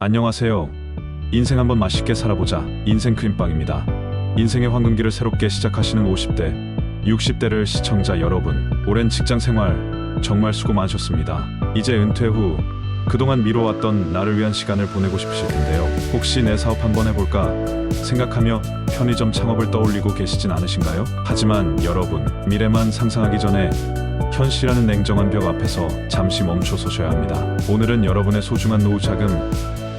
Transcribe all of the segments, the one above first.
안녕하세요. 인생 한번 맛있게 살아보자. 인생 크림빵입니다. 인생의 황금기를 새롭게 시작하시는 50대, 60대를 시청자 여러분, 오랜 직장 생활 정말 수고 많으셨습니다. 이제 은퇴 후 그동안 미뤄왔던 나를 위한 시간을 보내고 싶으실 텐데요. 혹시 내 사업 한번 해볼까 생각하며 편의점 창업을 떠올리고 계시진 않으신가요? 하지만 여러분, 미래만 상상하기 전에 현실이라는 냉정한 벽 앞에서 잠시 멈춰 서셔야 합니다. 오늘은 여러분의 소중한 노후 자금,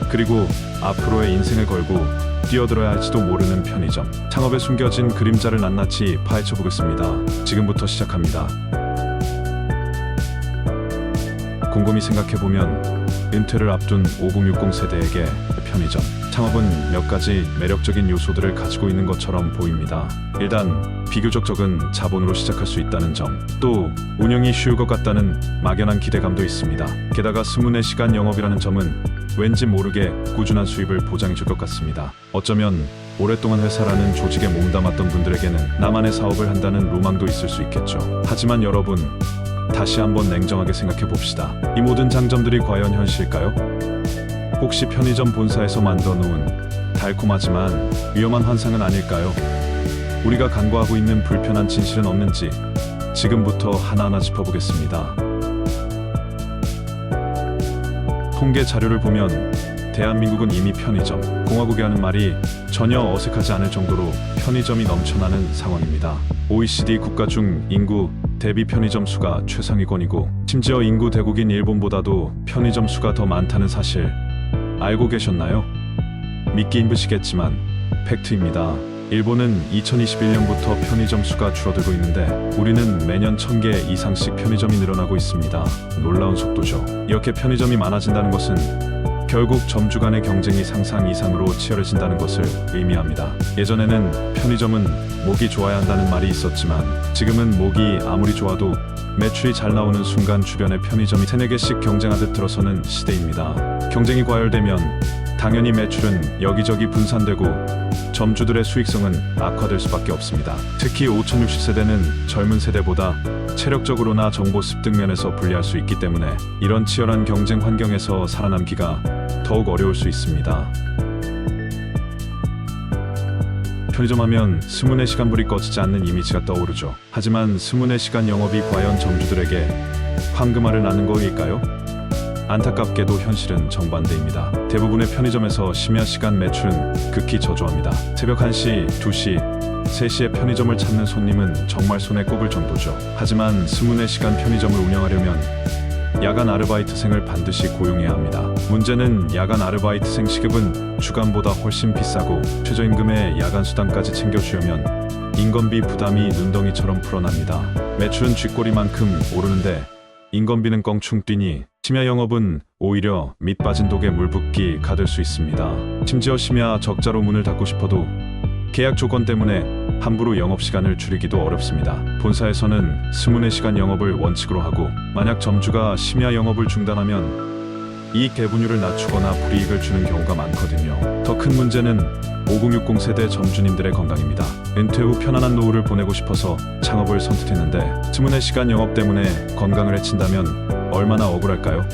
그리고 앞으로의 인생을 걸고 뛰어들어야 할지도 모르는 편의점 창업에 숨겨진 그림자를 낱낱이 파헤쳐 보겠습니다. 지금부터 시작합니다. 곰곰이 생각해보면 은퇴를 앞둔 5060 세대에게 편의점 창업은 몇 가지 매력적인 요소들을 가지고 있는 것처럼 보입니다. 일단 비교적 적은 자본으로 시작할 수 있다는 점, 또 운영이 쉬울 것 같다는 막연한 기대감도 있습니다. 게다가 24시간 영업이라는 점은 왠지 모르게 꾸준한 수입을 보장해줄 것 같습니다. 어쩌면 오랫동안 회사라는 조직에 몸담았던 분들에게는 나만의 사업을 한다는 로망도 있을 수 있겠죠. 하지만 여러분, 다시 한번 냉정하게 생각해 봅시다. 이 모든 장점들이 과연 현실일까요? 혹시 편의점 본사에서 만들어 놓은 달콤하지만 위험한 환상은 아닐까요? 우리가 간과하고 있는 불편한 진실은 없는지 지금부터 하나하나 짚어보겠습니다. 통계 자료를 보면 대한민국은 이미 편의점 공화국이라는 말이 전혀 어색하지 않을 정도로 편의점이 넘쳐나는 상황입니다. OECD 국가 중 인구 대비 편의점 수가 최상위권이고, 심지어 인구 대국인 일본보다도 편의점 수가 더 많다는 사실 알고 계셨나요? 믿기 힘드시겠지만 팩트입니다. 일본은 2021년부터 편의점 수가 줄어들고 있는데 우리는 매년 1000개 이상씩 편의점이 늘어나고 있습니다. 놀라운 속도죠. 이렇게 편의점이 많아진다는 것은 결국 점주 간의 경쟁이 상상 이상으로 치열해진다는 것을 의미합니다. 예전에는 편의점은 목이 좋아야 한다는 말이 있었지만 지금은 목이 아무리 좋아도 매출이 잘 나오는 순간 주변의 편의점이 3-4개씩 경쟁하듯 들어서는 시대입니다. 경쟁이 과열되면 당연히 매출은 여기저기 분산되고 점주들의 수익성은 악화될 수밖에 없습니다. 특히 5060세대는 젊은 세대보다 체력적으로나 정보 습득 면에서 불리할 수 있기 때문에 이런 치열한 경쟁 환경에서 살아남기가 더욱 어려울 수 있습니다. 편의점 하면 24시간 불이 꺼지지 않는 이미지가 떠오르죠. 하지만 24시간 영업이 과연 점주들에게 황금알을 낳는 거일까요? 안타깝게도 현실은 정반대입니다. 대부분의 편의점에서 심야 시간 매출은 극히 저조합니다. 새벽 1시, 2시, 3시에 편의점을 찾는 손님은 정말 손에 꼽을 정도죠. 하지만 24시간 편의점을 운영하려면 야간 아르바이트생을 반드시 고용해야 합니다. 문제는 야간 아르바이트생 시급은 주간보다 훨씬 비싸고 최저임금에 야간 수당까지 챙겨주려면 인건비 부담이 눈덩이처럼 풀어납니다. 매출은 쥐꼬리만큼 오르는데 인건비는 껑충 뛰니 심야 영업은 오히려 밑 빠진 독에 물 붓기 가될 수 있습니다. 심지어 심야 적자로 문을 닫고 싶어도 계약 조건 때문에 함부로 영업시간을 줄이기도 어렵습니다. 본사에서는 24시간 영업을 원칙으로 하고 만약 점주가 심야 영업을 중단하면 이익 배분율을 낮추거나 불이익을 주는 경우가 많거든요. 더 큰 문제는 5060 세대 점주님들의 건강입니다. 은퇴 후 편안한 노후를 보내고 싶어서 창업을 선택했는데 24시간 영업 때문에 건강을 해친다면 얼마나 억울할까요?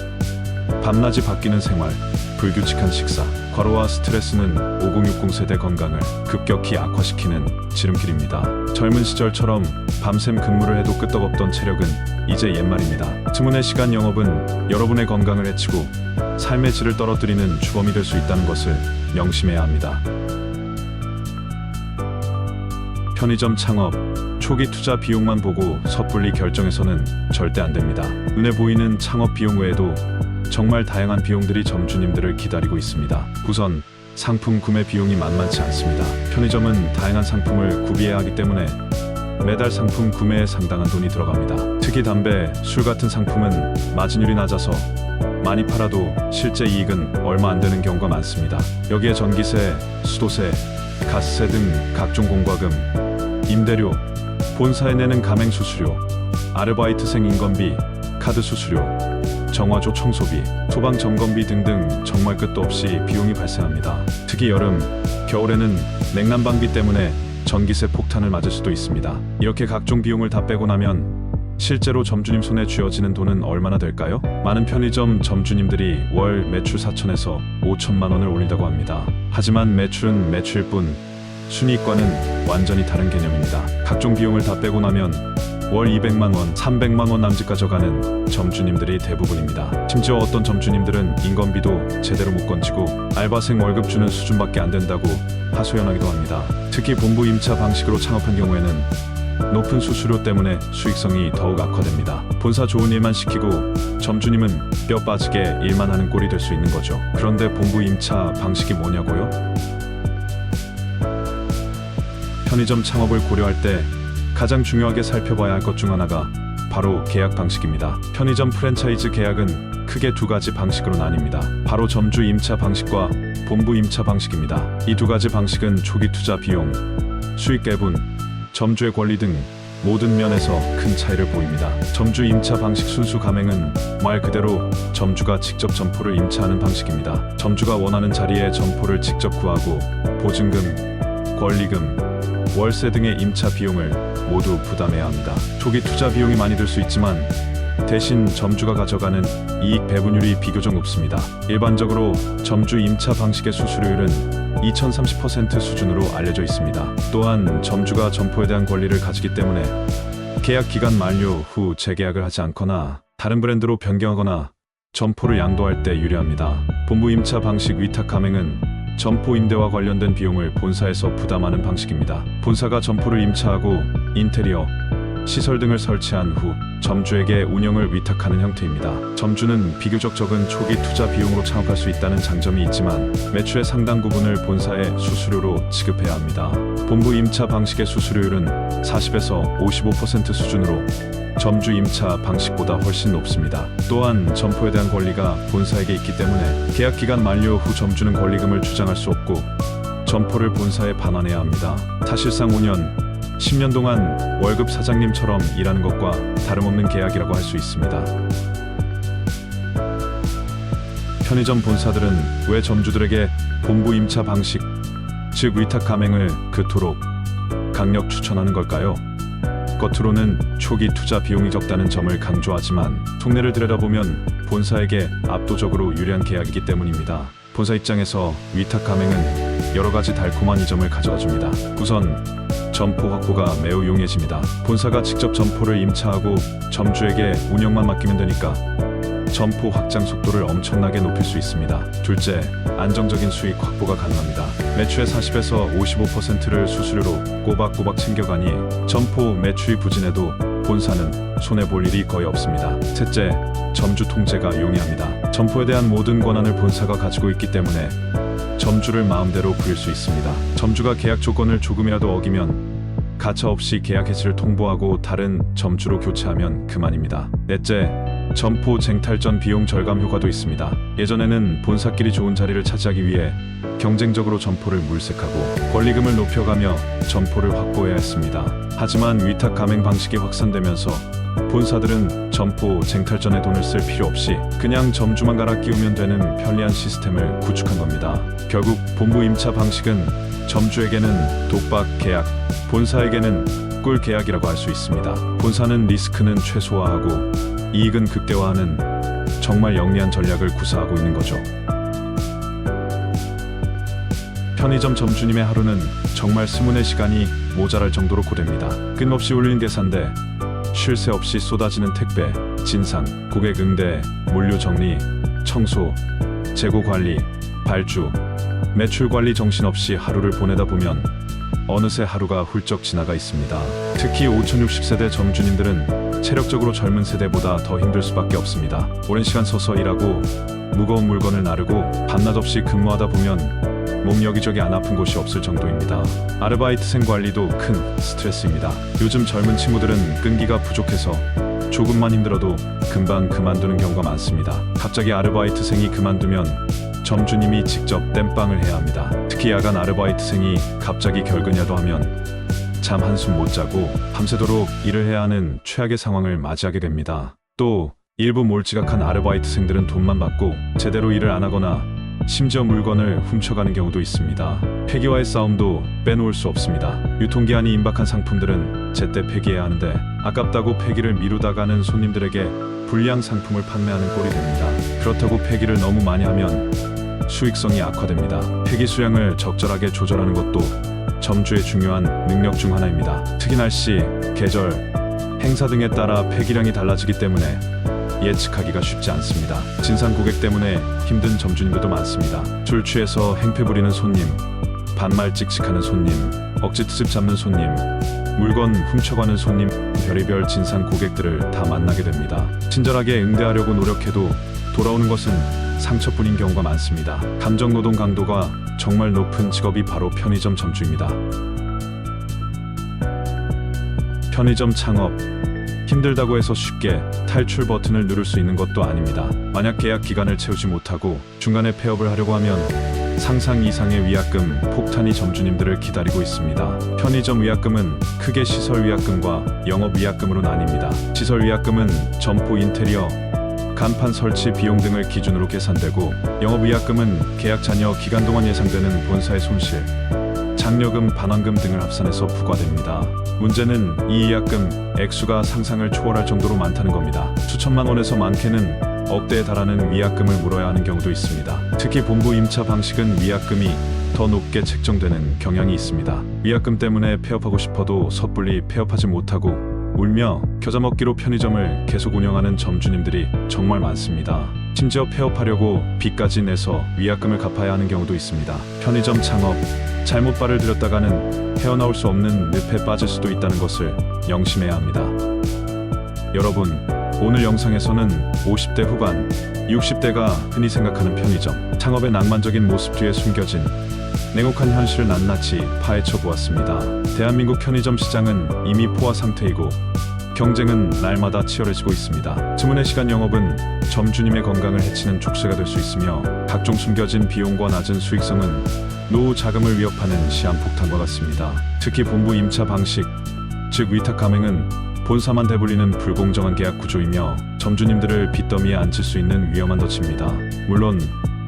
밤낮이 바뀌는 생활, 불규칙한 식사, 과로와 스트레스는 5060 세대 건강을 급격히 악화시키는 지름길입니다. 젊은 시절처럼 밤샘 근무를 해도 끄떡없던 체력은 이제 옛말입니다. 24시간 영업은 여러분의 건강을 해치고 삶의 질을 떨어뜨리는 주범이 될 수 있다는 것을 명심해야 합니다. 편의점 창업, 초기 투자 비용만 보고 섣불리 결정해서는 절대 안 됩니다. 눈에 보이는 창업 비용 외에도 정말 다양한 비용들이 점주님들을 기다리고 있습니다. 우선 상품 구매 비용이 만만치 않습니다. 편의점은 다양한 상품을 구비해야 하기 때문에 매달 상품 구매에 상당한 돈이 들어갑니다. 특히 담배, 술 같은 상품은 마진율이 낮아서 많이 팔아도 실제 이익은 얼마 안 되는 경우가 많습니다. 여기에 전기세, 수도세, 가스세 등 각종 공과금, 임대료, 본사에 내는 가맹수수료, 아르바이트생 인건비, 카드 수수료, 정화조 청소비, 소방 점검비 등등 정말 끝도 없이 비용이 발생합니다. 특히 여름, 겨울에는 냉난방비 때문에 전기세 폭탄을 맞을 수도 있습니다. 이렇게 각종 비용을 다 빼고 나면 실제로 점주님 손에 쥐어지는 돈은 얼마나 될까요? 많은 편의점 점주님들이 월 매출 4천에서 5천만 원을 올린다고 합니다. 하지만 매출은 매출일 뿐 순이익과는 완전히 다른 개념입니다. 각종 비용을 다 빼고 나면 월 200만 원, 300만 원 남짓 가져가는 점주님들이 대부분입니다. 심지어 어떤 점주님들은 인건비도 제대로 못 건지고 알바생 월급 주는 수준밖에 안 된다고 하소연하기도 합니다. 특히 본부 임차 방식으로 창업한 경우에는 높은 수수료 때문에 수익성이 더욱 악화됩니다. 본사 좋은 일만 시키고 점주님은 뼈 빠지게 일만 하는 꼴이 될 수 있는 거죠. 그런데 본부 임차 방식이 뭐냐고요? 편의점 창업을 고려할 때 가장 중요하게 살펴봐야 할 것 중 하나가 바로 계약 방식입니다. 편의점 프랜차이즈 계약은 크게 두 가지 방식으로 나뉩니다. 바로 점주 임차 방식과 본부 임차 방식입니다. 이 두 가지 방식은 초기 투자 비용, 수익 배분, 점주의 권리 등 모든 면에서 큰 차이를 보입니다. 점주 임차 방식 순수 가맹은 말 그대로 점주가 직접 점포를 임차하는 방식입니다. 점주가 원하는 자리에 점포를 직접 구하고 보증금, 권리금, 월세 등의 임차 비용을 모두 부담해야 합니다. 초기 투자 비용이 많이 들 수 있지만 대신 점주가 가져가는 이익 배분율이 비교적 높습니다. 일반적으로 점주 임차 방식의 수수료율은 2030% 수준으로 알려져 있습니다. 또한 점주가 점포에 대한 권리를 가지기 때문에 계약 기간 만료 후 재계약을 하지 않거나 다른 브랜드로 변경하거나 점포를 양도할 때 유리합니다. 본부 임차 방식 위탁 가맹은 점포 임대와 관련된 비용을 본사에서 부담하는 방식입니다. 본사가 점포를 임차하고 인테리어, 시설 등을 설치한 후 점주에게 운영을 위탁하는 형태입니다. 점주는 비교적 적은 초기 투자 비용으로 창업할 수 있다는 장점이 있지만 매출의 상당 부분을 본사에 수수료로 지급해야 합니다. 본부 임차 방식의 수수료율은 40에서 55% 수준으로 점주 임차 방식보다 훨씬 높습니다. 또한 점포에 대한 권리가 본사에게 있기 때문에 계약 기간 만료 후 점주는 권리금을 주장할 수 없고 점포를 본사에 반환해야 합니다. 사실상 5년, 10년 동안 월급 사장님처럼 일하는 것과 다름없는 계약이라고 할 수 있습니다. 편의점 본사들은 왜 점주들에게 본부 임차 방식, 즉 위탁 가맹을 그토록 강력 추천하는 걸까요? 겉으로는 초기 투자 비용이 적다는 점을 강조하지만 속내를 들여다보면 본사에게 압도적으로 유리한 계약이기 때문입니다. 본사 입장에서 위탁 가맹은 여러 가지 달콤한 이점을 가져다 줍니다. 우선 점포 확보가 매우 용이해집니다. 본사가 직접 점포를 임차하고 점주에게 운영만 맡기면 되니까 점포 확장 속도를 엄청나게 높일 수 있습니다. 둘째, 안정적인 수익 확보가 가능합니다. 매출의 40에서 55%를 수수료로 꼬박꼬박 챙겨가니 점포 매출이 부진해도 본사는 손해볼 일이 거의 없습니다. 셋째, 점주 통제가 용이합니다. 점포에 대한 모든 권한을 본사가 가지고 있기 때문에 점주를 마음대로 부릴 수 있습니다. 점주가 계약 조건을 조금이라도 어기면 가차없이 계약 해지를 통보하고 다른 점주로 교체하면 그만입니다. 넷째, 점포 쟁탈전 비용 절감 효과도 있습니다. 예전에는 본사끼리 좋은 자리를 차지하기 위해 경쟁적으로 점포를 물색하고 권리금을 높여가며 점포를 확보해야 했습니다. 하지만 위탁 가맹 방식이 확산되면서 본사들은 점포 쟁탈전에 돈을 쓸 필요 없이 그냥 점주만 갈아 끼우면 되는 편리한 시스템을 구축한 겁니다. 결국 본부 임차 방식은 점주에게는 독박 계약, 본사에게는 꿀 계약이라고 할 수 있습니다. 본사는 리스크는 최소화하고 이익은 극대화하는 정말 영리한 전략을 구사하고 있는 거죠. 편의점 점주님의 하루는 정말 24시간이 모자랄 정도로 고됩니다. 끊임없이 울리는 계산대, 쉴 새 없이 쏟아지는 택배, 진상, 고객 응대, 물류 정리, 청소, 재고 관리, 발주, 매출 관리 정신없이 하루를 보내다 보면 어느새 하루가 훌쩍 지나가 있습니다. 특히 5060세대 점주님들은 체력적으로 젊은 세대보다 더 힘들 수밖에 없습니다. 오랜 시간 서서 일하고 무거운 물건을 나르고 밤낮 없이 근무하다 보면 몸 여기저기 안 아픈 곳이 없을 정도입니다. 아르바이트생 관리도 큰 스트레스입니다. 요즘 젊은 친구들은 끈기가 부족해서 조금만 힘들어도 금방 그만두는 경우가 많습니다. 갑자기 아르바이트생이 그만두면 점주님이 직접 땜빵을 해야 합니다. 특히 야간 아르바이트생이 갑자기 결근이라도 하면 잠 한숨 못 자고 밤새도록 일을 해야 하는 최악의 상황을 맞이하게 됩니다. 또 일부 몰지각한 아르바이트생들은 돈만 받고 제대로 일을 안 하거나 심지어 물건을 훔쳐가는 경우도 있습니다. 폐기와의 싸움도 빼놓을 수 없습니다. 유통기한이 임박한 상품들은 제때 폐기해야 하는데 아깝다고 폐기를 미루다가는 손님들에게 불량 상품을 판매하는 꼴이 됩니다. 그렇다고 폐기를 너무 많이 하면 수익성이 악화됩니다. 폐기 수량을 적절하게 조절하는 것도 점주의 중요한 능력 중 하나입니다. 특히 날씨, 계절, 행사 등에 따라 폐기량이 달라지기 때문에 예측하기가 쉽지 않습니다. 진상 고객 때문에 힘든 점주님들도 많습니다. 술 취해서 행패 부리는 손님, 반말 찍찍하는 손님, 억지 트집 잡는 손님, 물건 훔쳐가는 손님, 별의별 진상 고객들을 다 만나게 됩니다. 친절하게 응대하려고 노력해도 돌아오는 것은 상처뿐인 경우가 많습니다. 감정 노동 강도가 정말 높은 직업이 바로 편의점 점주입니다. 편의점 창업 힘들다고 해서 쉽게 탈출 버튼을 누를 수 있는 것도 아닙니다. 만약 계약 기간을 채우지 못하고 중간에 폐업을 하려고 하면 상상 이상의 위약금 폭탄이 점주님들을 기다리고 있습니다. 편의점 위약금은 크게 시설 위약금과 영업 위약금으로 나뉩니다. 시설 위약금은 점포 인테리어, 간판 설치 비용 등을 기준으로 계산되고, 영업 위약금은 계약 잔여 기간 동안 예상되는 본사의 손실, 장려금, 반환금 등을 합산해서 부과됩니다. 문제는 이 위약금 액수가 상상을 초월할 정도로 많다는 겁니다. 수천만 원에서 많게는 억대에 달하는 위약금을 물어야 하는 경우도 있습니다. 특히 본부 임차 방식은 위약금이 더 높게 책정되는 경향이 있습니다. 위약금 때문에 폐업하고 싶어도 섣불리 폐업하지 못하고 울며 겨자 먹기로 편의점을 계속 운영하는 점주님들이 정말 많습니다. 심지어 폐업하려고 빚까지 내서 위약금을 갚아야 하는 경우도 있습니다. 편의점 창업, 잘못 발을 들였다가는 헤어나올 수 없는 늪에 빠질 수도 있다는 것을 명심해야 합니다. 여러분, 오늘 영상에서는 50대 후반, 60대가 흔히 생각하는 편의점 창업의 낭만적인 모습 뒤에 숨겨진 냉혹한 현실을 낱낱이 파헤쳐 보았습니다. 대한민국 편의점 시장은 이미 포화 상태이고 경쟁은 날마다 치열해지고 있습니다. 주문의 시간 영업은 점주님의 건강을 해치는 족쇄가 될 수 있으며, 각종 숨겨진 비용과 낮은 수익성은 노후 자금을 위협하는 시한폭탄과 같습니다. 특히 본부 임차 방식, 즉 위탁 가맹은 본사만 대불리는 불공정한 계약 구조이며 점주님들을 빚더미에 앉힐 수 있는 위험한 덫입니다. 물론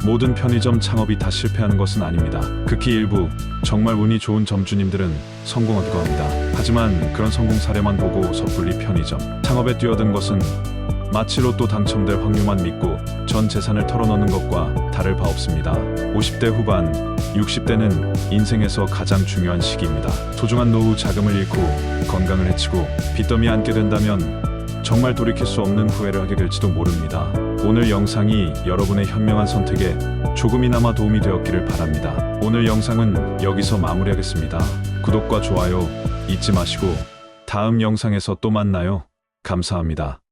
모든 편의점 창업이 다 실패하는 것은 아닙니다. 극히 일부 정말 운이 좋은 점주님들은 성공하기도 합니다. 하지만 그런 성공 사례만 보고 섣불리 편의점 창업에 뛰어든 것은 마치 로또 당첨될 확률만 믿고 전 재산을 털어넣는 것과 다를 바 없습니다. 50대 후반, 60대는 인생에서 가장 중요한 시기입니다. 소중한 노후 자금을 잃고 건강을 해치고 빚더미에 앉게 된다면 정말 돌이킬 수 없는 후회를 하게 될지도 모릅니다. 오늘 영상이 여러분의 현명한 선택에 조금이나마 도움이 되었기를 바랍니다. 오늘 영상은 여기서 마무리하겠습니다. 구독과 좋아요 잊지 마시고 다음 영상에서 또 만나요. 감사합니다.